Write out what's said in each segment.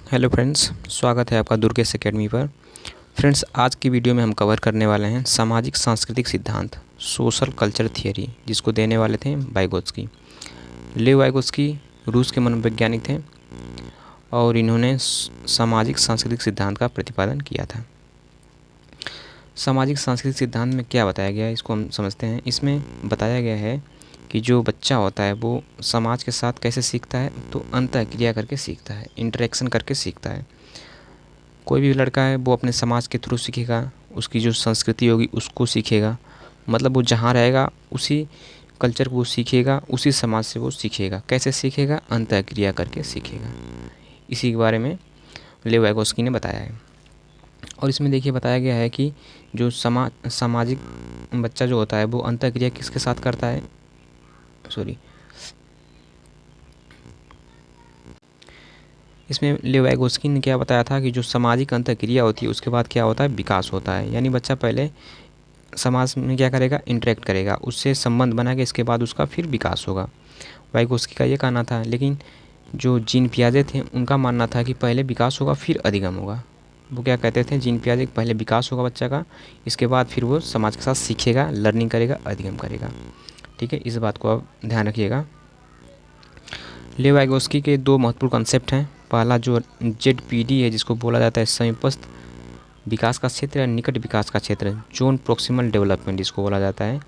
Hello friends, स्वागत है आपका दुर्गेश एकेडमी पर। फ्रेंड्स, आज की वीडियो में हम कवर करने वाले हैं सामाजिक सांस्कृतिक सिद्धांत, सोशल कल्चर थियरी, जिसको देने वाले थे वाइगोत्स्की। लेव वाइगोत्स्की रूस के मनोवैज्ञानिक थे और इन्होंने सामाजिक सांस्कृतिक सिद्धांत का प्रतिपादन किया था। सामाजिक सांस्कृतिक सिद्धांत में क्या बताया गया है, इसको हम समझते हैं। इसमें बताया गया है कि जो बच्चा होता है वो समाज के साथ कैसे सीखता है, तो अंतःक्रिया करके सीखता है, इंटरेक्शन करके सीखता है। कोई भी लड़का है वो अपने समाज के थ्रू सीखेगा, उसकी जो संस्कृति होगी उसको सीखेगा। मतलब वो जहाँ रहेगा उसी कल्चर को वो सीखेगा, उसी समाज से वो सीखेगा। कैसे सीखेगा? अंतःक्रिया करके सीखेगा। इसी के बारे में लेव वाइगोत्स्की ने बताया है। और इसमें देखिए बताया गया है कि जो सामाजिक बच्चा जो होता है वो अंतःक्रिया किसके साथ करता है, इसमें लेव वाइगोत्स्की ने क्या बताया था कि जो सामाजिक अंतःक्रिया होती है उसके बाद क्या होता है, विकास होता है। यानी बच्चा पहले समाज में क्या करेगा, इंटरेक्ट करेगा, उससे संबंध बनाएगा, इसके बाद उसका फिर विकास होगा। वाइगोत्स्की का ये कहना था। लेकिन जो जीन पियाजे थे उनका मानना था कि पहले विकास होगा फिर अधिगम होगा। वो क्या कहते थे, जीन पियाजे, पहले विकास होगा बच्चा का, इसके बाद फिर वो समाज के साथ सीखेगा, लर्निंग करेगा, अधिगम करेगा। ठीक है, इस बात को आप ध्यान रखिएगा। लेव वाइगोत्स्की के दो महत्वपूर्ण कॉन्सेप्ट हैं। पहला जो ZPD है, जिसको बोला जाता है समीपस्थ विकास का क्षेत्र या निकट विकास का क्षेत्र, जोन प्रोक्सिमल डेवलपमेंट जिसको बोला जाता है।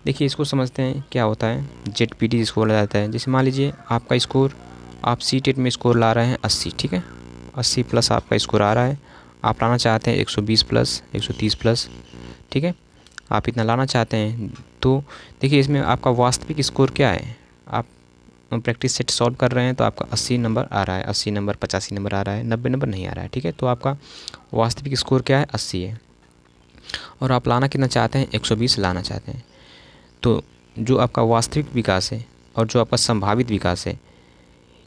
देखिए इसको समझते हैं क्या होता है ZPD जिसको बोला जाता है। जैसे मान लीजिए आपका स्कोर, आप CTET में स्कोर ला रहे हैं 80, ठीक है, 80 प्लस आपका स्कोर आ रहा है। आप लाना चाहते हैं 120 प्लस, 130 प्लस, ठीक है, आप इतना लाना चाहते हैं। तो देखिए इसमें आपका वास्तविक स्कोर क्या है, आप प्रैक्टिस सेट सॉल्व कर रहे हैं तो आपका 80 नंबर आ रहा है, 80 नंबर, 85 नंबर आ रहा है, 90 नंबर नहीं आ रहा है। ठीक है, तो आपका वास्तविक स्कोर क्या है, 80 है, और आप लाना कितना चाहते हैं, 120 लाना चाहते हैं। तो जो आपका वास्तविक विकास है और जो आपका संभावित विकास है,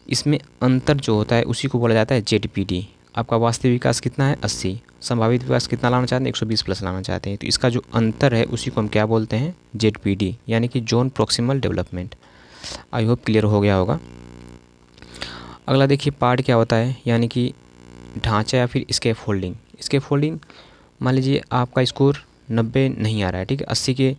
इसमें अंतर जो होता है उसी को बोला जाता है ZPD। आपका वास्तविक विकास कितना है, 80, संभावित विकास कितना लाना चाहते हैं, 120 प्लस लाना चाहते हैं। तो इसका जो अंतर है उसी को हम क्या बोलते हैं, ZPD, यानी कि zone proximal development. I hope clear हो गया होगा। अगला देखिए पार्ट क्या होता है, यानी कि ढांचा या फिर स्कैफोल्डिंग। स्कैफोल्डिंग, मान लीजिए आपका स्कोर 90 नहीं आ रहा है, ठीक है,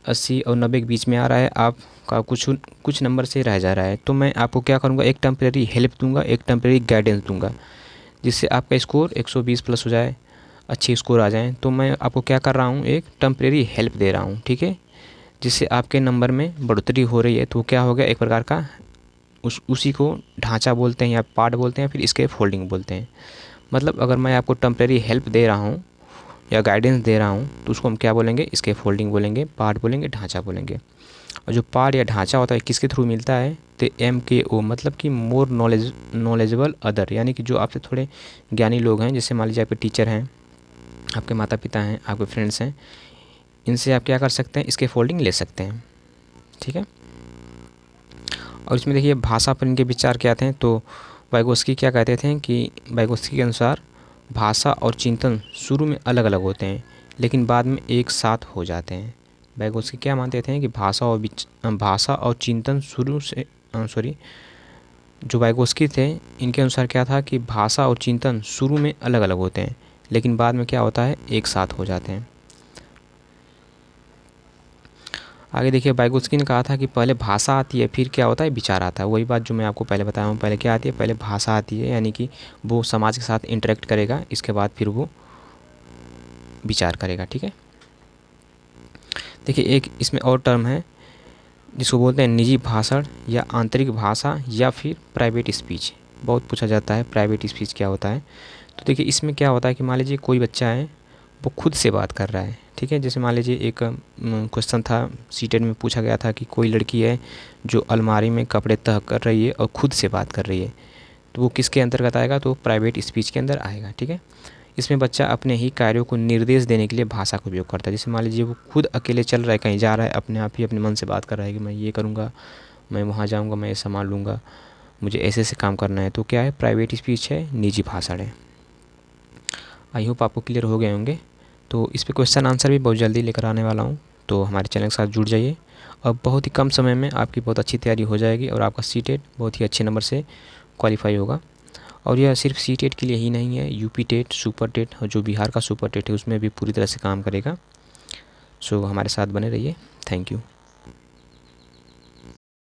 80 और 90 के बीच में आ रहा है, आपका कुछ नंबर से रह जा रहा है। तो मैं आपको क्या करूँगा, एक टेम्परेरी हेल्प दूंगा, एक टेम्परेरी गाइडेंस दूंगा, जिससे आपका स्कोर 120 प्लस हो जाए, अच्छे स्कोर आ जाएँ। तो मैं आपको क्या कर रहा हूँ, एक टेम्परेरी हेल्प दे रहा हूँ, ठीक है, जिससे आपके नंबर में बढ़ोतरी हो रही है। तो क्या हो गया, एक प्रकार का उसी को ढांचा बोलते हैं या पार्ट बोलते हैं, फिर स्कैफोल्डिंग बोलते हैं। मतलब अगर मैं आपको टेम्परेरी हेल्प दे रहा हूँ या गाइडेंस दे रहा हूँ तो उसको हम क्या बोलेंगे, स्कैफोल्डिंग बोलेंगे, पार्ट बोलेंगे, ढांचा बोलेंगे। और जो पार्ट या ढांचा होता है किसके थ्रू मिलता है, तो MKO, मतलब कि मोर नॉलेजेबल अदर, यानी कि जो आपसे थोड़े ज्ञानी लोग हैं, जैसे मान लीजिए आपके टीचर हैं, आपके माता पिता हैं, आपके फ्रेंड्स हैं, इनसे आप क्या कर सकते हैं, स्कैफोल्डिंग ले सकते हैं। ठीक है, और इसमें देखिए भाषा पर इनके विचार क्या थे। तो वाइगोत्स्की क्या कहते थे कि वाइगोत्स्की के अनुसार भाषा और चिंतन शुरू में अलग अलग होते हैं लेकिन बाद में एक साथ हो जाते हैं। वाइगोत्स्की क्या मानते थे कि भाषा और चिंतन शुरू से जो वाइगोत्स्की थे इनके अनुसार क्या था कि भाषा और चिंतन शुरू में अलग अलग होते हैं लेकिन बाद में क्या होता है, एक साथ हो जाते हैं। आगे देखिए वाइगोत्स्की ने कहा था कि पहले भाषा आती है फिर क्या होता है, विचार आता है। वही बात जो मैं आपको पहले बताया हूँ, पहले क्या आती है, पहले भाषा आती है, यानी कि वो समाज के साथ इंटरेक्ट करेगा, इसके बाद फिर वो विचार करेगा। ठीक है, देखिए एक इसमें और टर्म है जिसको बोलते हैं निजी भाषण या आंतरिक भाषा या फिर प्राइवेट स्पीच। बहुत पूछा जाता है प्राइवेट स्पीच क्या होता है। तो देखिए इसमें क्या होता है कि मान लीजिए कोई बच्चा है वो खुद से बात कर रहा है, ठीक है, जैसे मान लीजिए एक क्वेश्चन था, सीटेट में पूछा गया था कि कोई लड़की है जो अलमारी में कपड़े तह कर रही है और खुद से बात कर रही है, तो वो किसके अंतर्गत आएगा, तो प्राइवेट स्पीच के अंदर आएगा। ठीक है, इसमें बच्चा अपने ही कार्यों को निर्देश देने के लिए भाषा का उपयोग करता है। जैसे मान लीजिए वो खुद अकेले चल रहा है, कहीं जा रहा है, अपने आप ही अपने मन से बात कर रहा है कि मैं ये करूँगा, मैं वहाँ जाऊँगा, मैं ये सामान लूँगा, मुझे ऐसे ऐसे काम करना है। तो क्या है, प्राइवेट स्पीच है, निजी भाषण है। आई होप आपको क्लियर हो गए होंगे। तो इस पर क्वेश्चन आंसर भी बहुत जल्दी लेकर आने वाला हूँ, तो हमारे चैनल के साथ जुड़ जाइए और बहुत ही कम समय में आपकी बहुत अच्छी तैयारी हो जाएगी और आपका सीटेट बहुत ही अच्छे नंबर से क्वालिफाई होगा। और यह सिर्फ सी टेट के लिए ही नहीं है, यूपी टेट, सुपर टेट और जो बिहार का सुपर टेट है उसमें भी पूरी तरह से काम करेगा। सो हमारे साथ बने रहिए। Thank you.